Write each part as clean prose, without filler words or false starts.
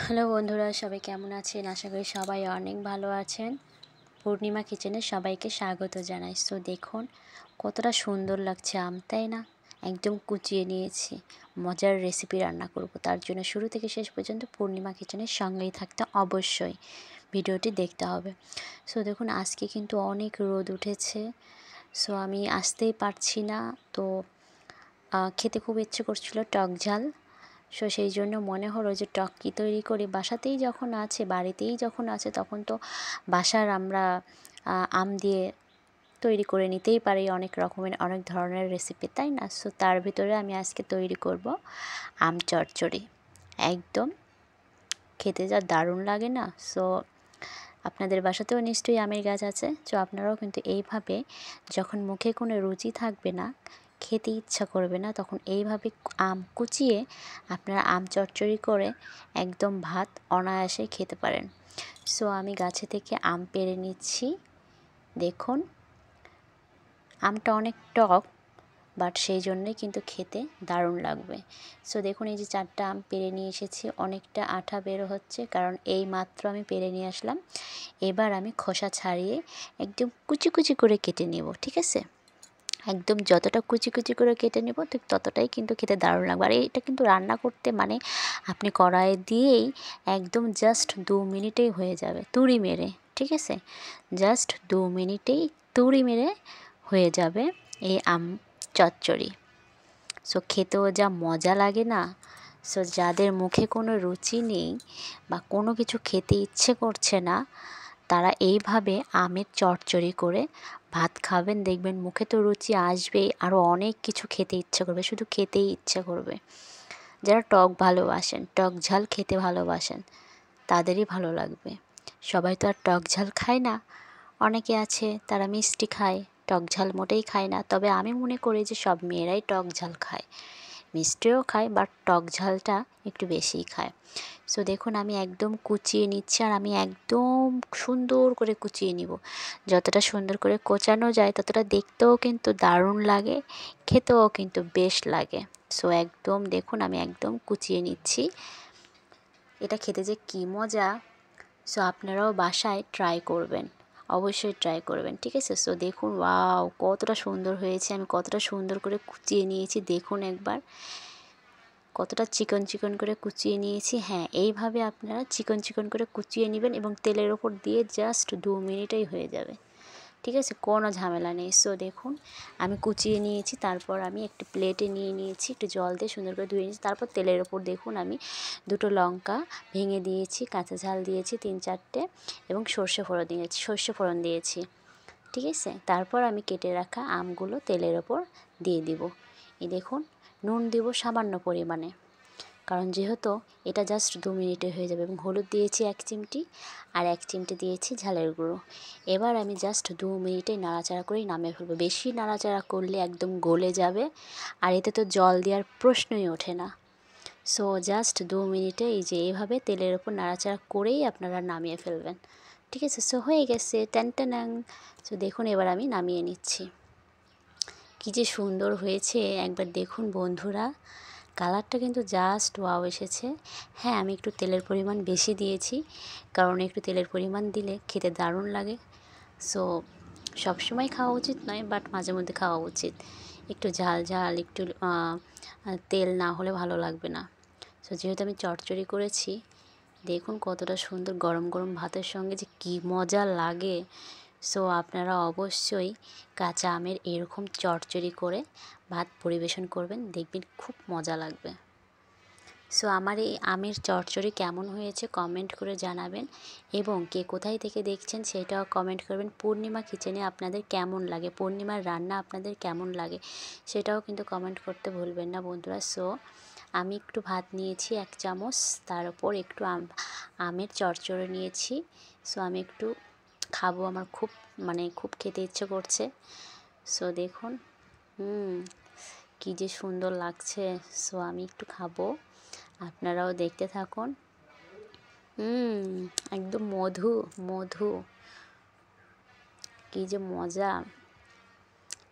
Hello বন্ধুরা, সবাই কেমন আছেন? আশা করি সবাই অনেক ভালো আছেন। পূর্ণিমা কিচেনে সবাইকে স্বাগত জানাই। সো দেখুন কতটা সুন্দর লাগছে আম, তাই না? একদম কুচিয়ে নিয়েছি। মজার রেসিপি রান্না করব, তার জন্য শুরু থেকে শেষ পর্যন্ত পূর্ণিমা কিচেনের সঙ্গেই থাকতে অবশ্যই ভিডিওটি দেখতে হবে। সো দেখুন আজকে কিন্তু অনেক রোদ উঠেছে। সো আমি আসতেই পারছি না। তো খেতে খুব ইচ্ছে করছিল টক ঝাল। সো সেই জন্য মনে হলো যে টক কী তৈরি করি, বাসাতেই যখন আছে, বাড়িতেই যখন আছে, তখন তো বাসার আমরা আম দিয়ে তৈরি করে নিতেই পারি অনেক রকমের, অনেক ধরনের রেসিপি, তাই না? সো তার ভিতরে আমি আজকে তৈরি করব আম চচ্চড়ি। একদম খেতে যা দারুণ লাগে না। সো আপনাদের বাসাতেও নিশ্চয়ই আমের গাছ আছে। সো আপনারাও কিন্তু এইভাবে, যখন মুখে কোনো রুচি থাকবে না, খেতে ইচ্ছা করবে না, তখন এইভাবে আম কুচিয়ে আপনারা আম চচ্চড়ি করে একদম ভাত অনায়াসে খেতে পারেন। সো আমি গাছে থেকে আম পেড়ে নিচ্ছি। দেখুন আমটা অনেক টক, বাট সেই জন্যই কিন্তু খেতে দারুণ লাগবে। সো দেখুন এই যে 4টা আম পেড়ে নিয়ে এসেছি। অনেকটা আঠা বের হচ্ছে, কারণ এই মাত্র আমি পেড়ে নিয়ে আসলাম। এবার আমি খোসা ছাড়িয়ে একদম কুচি কুচি করে কেটে নেব, ঠিক আছে? একদম যতটা কুচি কুচি করে কেটে নেব ঠিক ততটাই কিন্তু খেতে দারুণ লাগবে। আর এটা কিন্তু রান্না করতে মানে আপনি কড়াইয়ে দিয়েই একদম জাস্ট 2 মিনিটেই হয়ে যাবে তুড়ি মেরে, ঠিক আছে? জাস্ট 2 মিনিটেই তুড়ি মেরে হয়ে যাবে এই আম চচ্চড়ি। সো খেতেও যা মজা লাগে না। সো যাদের মুখে কোনো রুচি নেই বা কোনো কিছু খেতে ইচ্ছে করছে না, তারা এইভাবে আমের চচ্চড়ি করে ভাত খাবেন, দেখবেন মুখে তো রুচি আসবেই, আরও অনেক কিছু খেতে ইচ্ছে করবে, শুধু খেতেই ইচ্ছে করবে। যারা টক ভালোবাসেন, টক ঝাল খেতে ভালোবাসেন, তাদেরই ভালো লাগবে। সবাই তো আর টক ঝাল খায় না। অনেকে আছে তারা মিষ্টি খায়, টক ঝাল মোটেই খায় না। তবে আমি মনে করি যে সব মেয়েরাই টক ঝাল খায়, মিষ্টিও খায়, বাট টক ঝালটা একটু বেশিই খায়। সো দেখুন আমি একদম কুচিয়ে নিচ্ছি, আর আমি একদম সুন্দর করে কুচিয়ে নিব। যতটা সুন্দর করে কোচানো যায় ততটা দেখতেও কিন্তু দারুণ লাগে, খেতেও কিন্তু বেশ লাগে। সো একদম দেখুন আমি একদম কুচিয়ে নিচ্ছি। এটা খেতে যে কী মজা! সো আপনারাও বাসায় ট্রাই করবেন, অবশ্যই ট্রাই করবেন, ঠিক আছে? সো দেখুন ওয়াও কতটা সুন্দর হয়েছে, আমি কতটা সুন্দর করে কুচিয়ে নিয়েছি দেখুন একবার, কতটা চিকন চিকন করে কুচিয়ে নিয়েছি। হ্যাঁ, এইভাবে আপনারা চিকন চিকন করে কুচিয়ে নেবেন এবং তেলের ওপর দিয়ে জাস্ট 2 মিনিটেই হয়ে যাবে, ঠিক আছে? কোনো ঝামেলা নেই। সো দেখুন আমি কুচিয়ে নিয়েছি, তারপর আমি একটি প্লেটে নিয়ে নিয়েছি, একটু জল দিয়ে সুন্দর করে ধুয়ে নিয়েছি। তারপর তেলের ওপর দেখুন আমি 2টো লঙ্কা ভেঙে দিয়েছি, কাঁচা ঝাল দিয়েছি 3-4টে, এবং সর্ষে ফোড়ন দিয়েছি, ঠিক আছে? তারপর আমি কেটে রাখা আমগুলো তেলের ওপর দিয়ে দিব। এই দেখুন নুন দিব সামান্য পরিমাণে, কারণ যেহেতু এটা জাস্ট 2 মিনিটে হয়ে যাবে, এবং হলুদ দিয়েছি 1 চিমটি, আর 1 চিমটি দিয়েছি ঝালের গুঁড়ো। এবার আমি জাস্ট 2 মিনিটে নাড়াচাড়া করেই নামিয়ে ফেলবো। বেশি নাড়াচাড়া করলে একদম গলে যাবে, আর এতে তো জল দেওয়ার প্রশ্নই ওঠে না। সো জাস্ট 2 মিনিটে এই যে এইভাবে তেলের ওপর নাড়াচাড়া করেই আপনারা নামিয়ে ফেলবেন, ঠিক আছে? সো হয়ে গেছে, ট্যান। সো দেখুন এবার আমি নামিয়ে নিচ্ছি। কী যে সুন্দর হয়েছে একবার দেখুন বন্ধুরা, কালারটা কিন্তু জাস্ট ওয়াও এসেছে। হ্যাঁ, আমি একটু তেলের পরিমাণ বেশি দিয়েছি, কারণ একটু তেলের পরিমাণ দিলে খেতে দারুণ লাগে। সো সবসময় খাওয়া উচিত নয়, বাট মাঝে মধ্যে খাওয়া উচিত। একটু ঝাল ঝাল, একটু তেল না হলে ভালো লাগবে না। সো যেহেতু আমি চচ্চড়ি করেছি, দেখুন কতটা সুন্দর গরম গরম ভাতের সঙ্গে যে কী মজা লাগে। সো আপনারা অবশ্যই কাঁচা আমের এরকম চচ্চড়ি করে ভাত পরিবেশন করবেন, দেখবেন খুব মজা লাগবে। সো আমার এই আমের চচ্চড়ি কেমন হয়েছে কমেন্ট করে জানাবেন, এবং কে কোথায় থেকে দেখছেন সেটাও কমেন্ট করবেন। পূর্ণিমা কিচেনে আপনাদের কেমন লাগে, পূর্ণিমার রান্না আপনাদের কেমন লাগে, সেটাও কিন্তু কমেন্ট করতে ভুলবেন না বন্ধুরা। সো আমি একটু ভাত নিয়েছি 1 চামচ, তার উপর একটু আমের চচ্চড়ি নিয়েছি। সো আমি একটু খাবো, আমার খুব খেতে ইচ্ছে করছে। সো দেখুন কী যে সুন্দর লাগছে। সো আমি একটু খাবো, আপনারাও দেখতে থাকুন। একদম মধু মধু, কী যে মজা!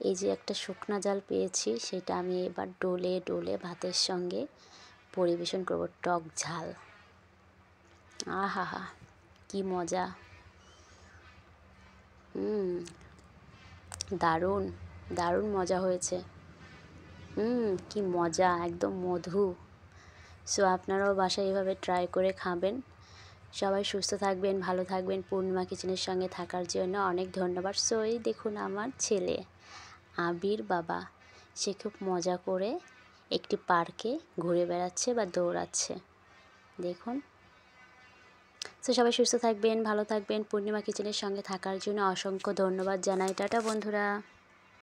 এই যে একটা শুকনা জাল পেয়েছি, সেটা আমি এবার ডলে ডলে ভাতের সঙ্গে পরিবেশন করব, টক ঝাল। আহা হা, কি মজা! দারুণ দারুণ মজা হয়েছে। কি মজা, একদম মধু। সো আপনারাও বাসায় এভাবে ট্রাই করে খাবেন। সবাই সুস্থ থাকবেন, ভালো থাকবেন। পূর্ণিমা কিচেনের সঙ্গে থাকার জন্য অনেক ধন্যবাদ। সো এই দেখুন আমার ছেলে আবির বাবা, সে খুব মজা করে একটি পার্কে ঘুরে বেড়াচ্ছে বা দৌড়াচ্ছে, দেখুন। সো সবাই সুস্থ থাকবেন, ভালো থাকবেন। পূর্ণিমা কিচেনের সঙ্গে থাকার জন্য অসংখ্য ধন্যবাদ জানাই। টাটা বন্ধুরা।